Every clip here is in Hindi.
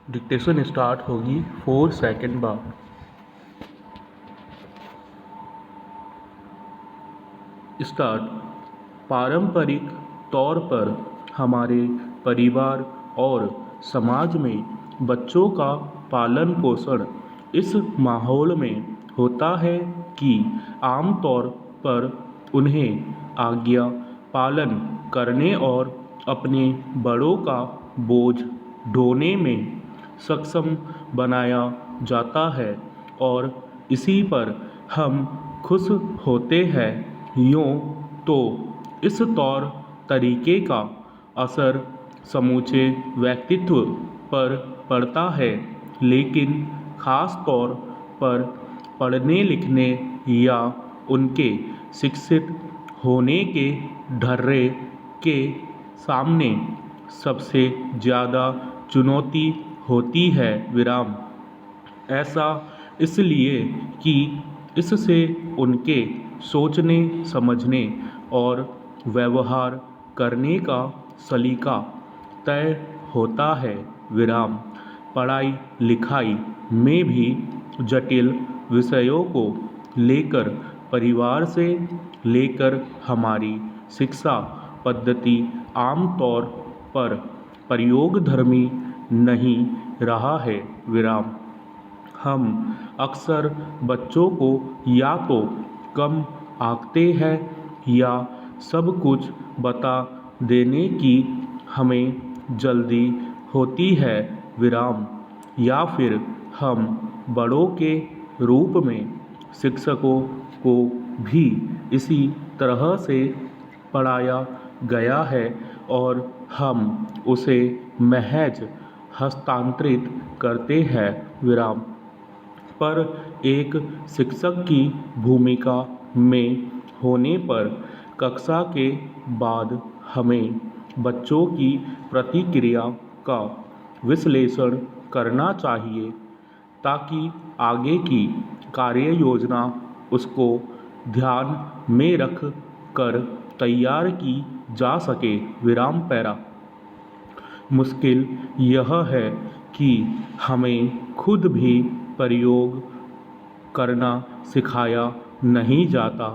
डिक्टेशन स्टार्ट होगी 4 सेकंड बाद। स्टार्ट। पारंपरिक तौर पर हमारे परिवार और समाज में बच्चों का पालन पोषण इस माहौल में होता है कि आमतौर पर उन्हें आज्ञा पालन करने और अपने बड़ों का बोझ ढोने में सक्षम बनाया जाता है और इसी पर हम खुश होते हैं। यूँ तो इस तौर तरीके का असर समूचे व्यक्तित्व पर पड़ता है, लेकिन ख़ास तौर पर पढ़ने लिखने या उनके शिक्षित होने के ढर्रे के सामने सबसे ज़्यादा चुनौती होती है। ऐसा इसलिए कि इससे उनके सोचने समझने और व्यवहार करने का सलीका तय होता है। पढ़ाई लिखाई में भी जटिल विषयों को लेकर परिवार से लेकर हमारी शिक्षा पद्धति आमतौर पर प्रयोगधर्मी नहीं रहा है। हम अक्सर बच्चों को या तो कम आंकते हैं या सब कुछ बता देने की हमें जल्दी होती है। या फिर हम बड़ों के रूप में शिक्षकों को भी इसी तरह से पढ़ाया गया है और हम उसे महज हस्तांतरित करते हैं। पर एक शिक्षक की भूमिका में होने पर कक्षा के बाद हमें बच्चों की प्रतिक्रिया का विश्लेषण करना चाहिए ताकि आगे की कार्य योजना उसको ध्यान में रख कर तैयार की जा सके। मुश्किल यह है कि हमें खुद भी प्रयोग करना सिखाया नहीं जाता।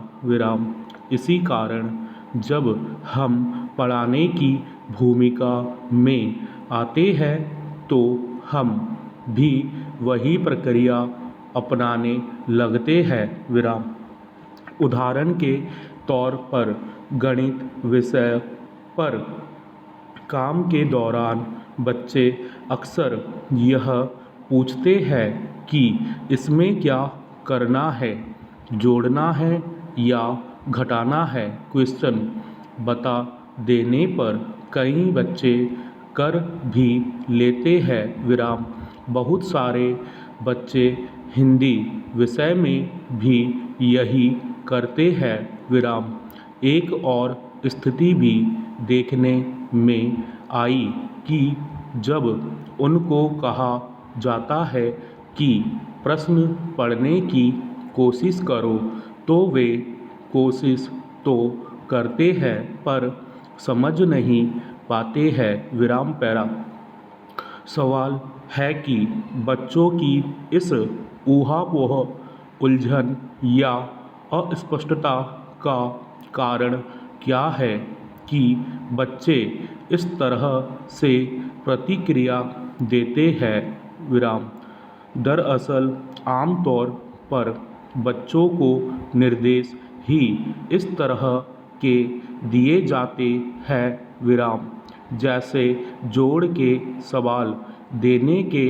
इसी कारण जब हम पढ़ाने की भूमिका में आते हैं तो हम भी वही प्रक्रिया अपनाने लगते हैं। उदाहरण के तौर पर गणित विषय पर काम के दौरान बच्चे अक्सर यह पूछते हैं कि इसमें क्या करना है, जोड़ना है या घटाना है। बता देने पर कई बच्चे कर भी लेते हैं। बहुत सारे बच्चे हिंदी विषय में भी यही करते हैं। एक और स्थिति भी देखने में आई कि जब उनको कहा जाता है कि प्रश्न पढ़ने की कोशिश करो तो वे कोशिश तो करते हैं पर समझ नहीं पाते हैं। सवाल है कि बच्चों की इस ऊहापोह उलझन या अस्पष्टता का कारण क्या है कि बच्चे इस तरह से प्रतिक्रिया देते हैं। दरअसल आमतौर पर बच्चों को निर्देश ही इस तरह के दिए जाते हैं। जैसे जोड़ के सवाल देने के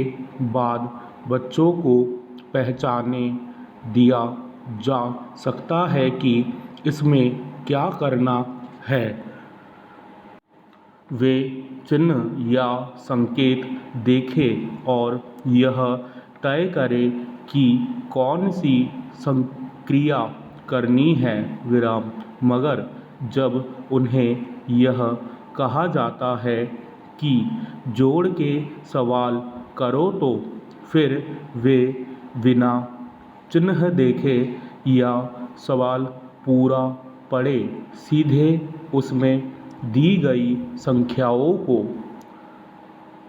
बाद बच्चों को पहचाने दिया जा सकता है कि इसमें क्या करना है। वे चिन्ह या संकेत देखें और यह तय करें कि कौन सी संक्रिया करनी है। मगर जब उन्हें यह कहा जाता है कि जोड़ के सवाल करो तो फिर वे बिना चिन्ह देखे या सवाल पूरा पढ़े सीधे उसमें दी गई संख्याओं को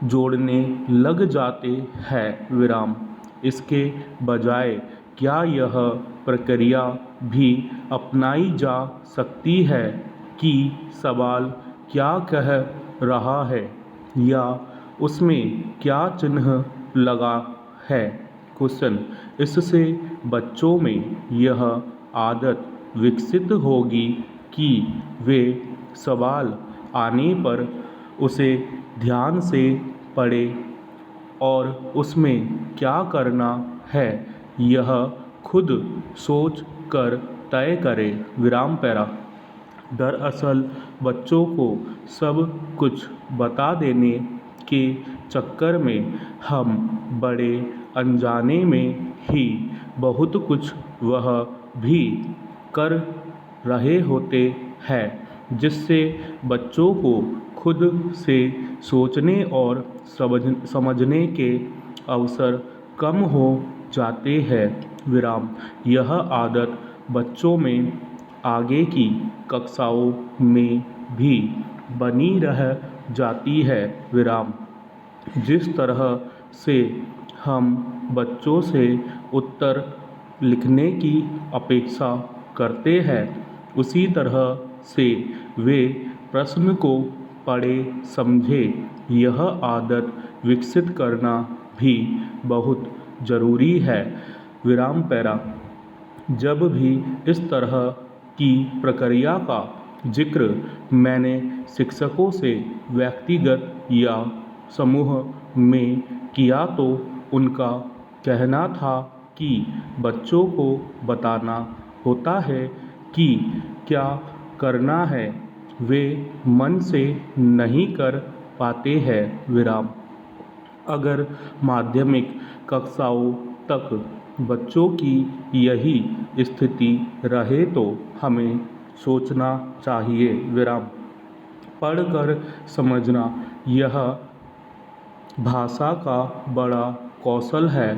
जोड़ने लग जाते हैं विराम। इसके बजाय क्या यह प्रक्रिया भी अपनाई जा सकती है कि सवाल क्या कह रहा है या उसमें क्या चिन्ह लगा है? क्वेश्चन। इससे बच्चों में यह आदत विकसित होगी कि वे सवाल आने पर उसे ध्यान से पढ़ें और उसमें क्या करना है यह खुद सोच कर तय करें। विराम पैरा। दरअसल बच्चों को सब कुछ बता देने के चक्कर में हम बड़े अनजाने में ही बहुत कुछ वह भी कर रहे होते हैं जिससे बच्चों को खुद से सोचने और समझने के अवसर कम हो जाते हैं। विराम। यह आदत बच्चों में आगे की कक्षाओं में भी बनी रह जाती है। विराम। जिस तरह से हम बच्चों से उत्तर लिखने की अपेक्षा करते हैं उसी तरह से वे प्रश्न को पढ़े समझे यह आदत विकसित करना भी बहुत ज़रूरी है। विराम पैरा। जब भी इस तरह की प्रक्रिया का जिक्र मैंने शिक्षकों से व्यक्तिगत या समूह में किया तो उनका कहना था कि बच्चों को बताना होता है कि क्या करना है, वे मन से नहीं कर पाते हैं। विराम। अगर माध्यमिक कक्षाओं तक बच्चों की यही स्थिति रहे तो हमें सोचना चाहिए। विराम। पढ़कर समझना यह भाषा का बड़ा कौशल है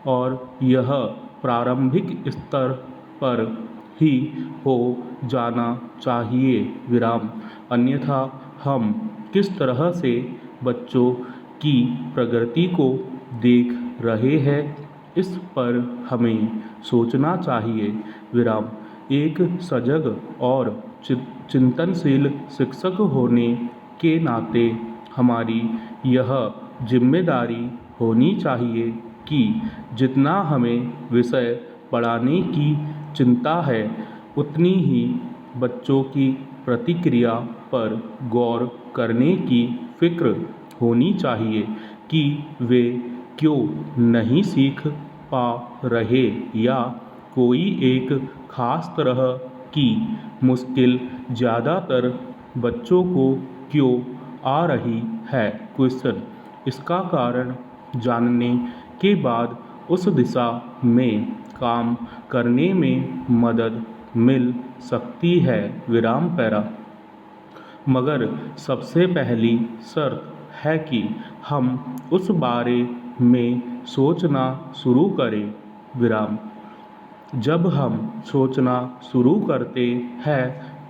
और यह प्रारंभिक स्तर पर ही हो जाना चाहिए। विराम। अन्यथा हम किस तरह से बच्चों की प्रगति को देख रहे हैं इस पर हमें सोचना चाहिए। विराम। एक सजग और चिंतनशील शिक्षक होने के नाते हमारी यह जिम्मेदारी होनी चाहिए कि जितना हमें विषय पढ़ाने की चिंता है उतनी ही बच्चों की प्रतिक्रिया पर गौर करने की फिक्र होनी चाहिए कि वे क्यों नहीं सीख पा रहे या कोई एक खास तरह की मुश्किल ज़्यादातर बच्चों को क्यों आ रही है। क्वेश्चन। इसका कारण जानने के बाद उस दिशा में काम करने में मदद मिल सकती है। विराम पैरा। मगर सबसे पहली शर्त है कि हम उस बारे में सोचना शुरू करें। विराम। जब हम सोचना शुरू करते हैं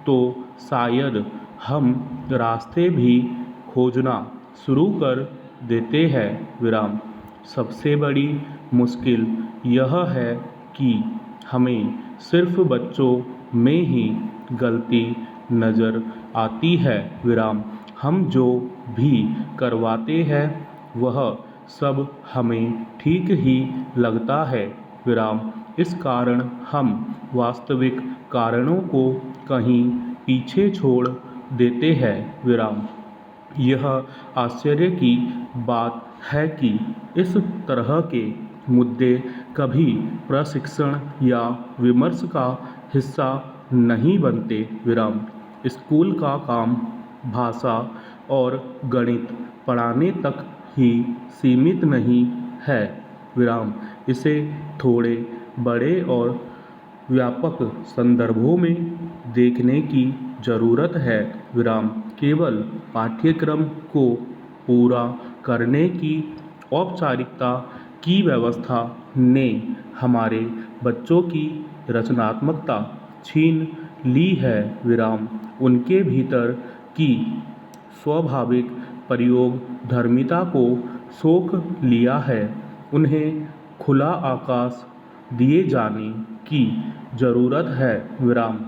तो शायद हम रास्ते भी खोजना शुरू कर देते हैं। विराम। सबसे बड़ी मुश्किल यह है कि हमें सिर्फ बच्चों में ही गलती नज़र आती है। विराम। हम जो भी करवाते हैं वह सब हमें ठीक ही लगता है। विराम। इस कारण हम वास्तविक कारणों को कहीं पीछे छोड़ देते हैं। विराम। यह आश्चर्य की बात है कि इस तरह के मुद्दे कभी प्रशिक्षण या विमर्श का हिस्सा नहीं बनते। विराम। स्कूल का काम भाषा और गणित पढ़ाने तक ही सीमित नहीं है। विराम। इसे थोड़े बड़े और व्यापक संदर्भों में देखने की ज़रूरत है। विराम। केवल पाठ्यक्रम को पूरा करने की औपचारिकता की व्यवस्था ने हमारे बच्चों की रचनात्मकता छीन ली है। विराम। उनके भीतर की स्वाभाविक प्रयोग धर्मिता को सोख लिया है। उन्हें खुला आकाश दिए जाने की ज़रूरत है विराम।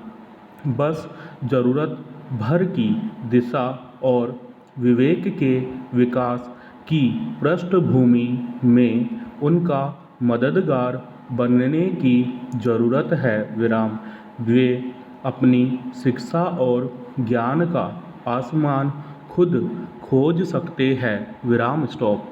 बस ज़रूरत भर की दिशा और विवेक के विकास की पृष्ठभूमि में उनका मददगार बनने की ज़रूरत है विराम। वे अपनी शिक्षा और ज्ञान का आसमान खुद खोज सकते हैं विराम स्टॉप।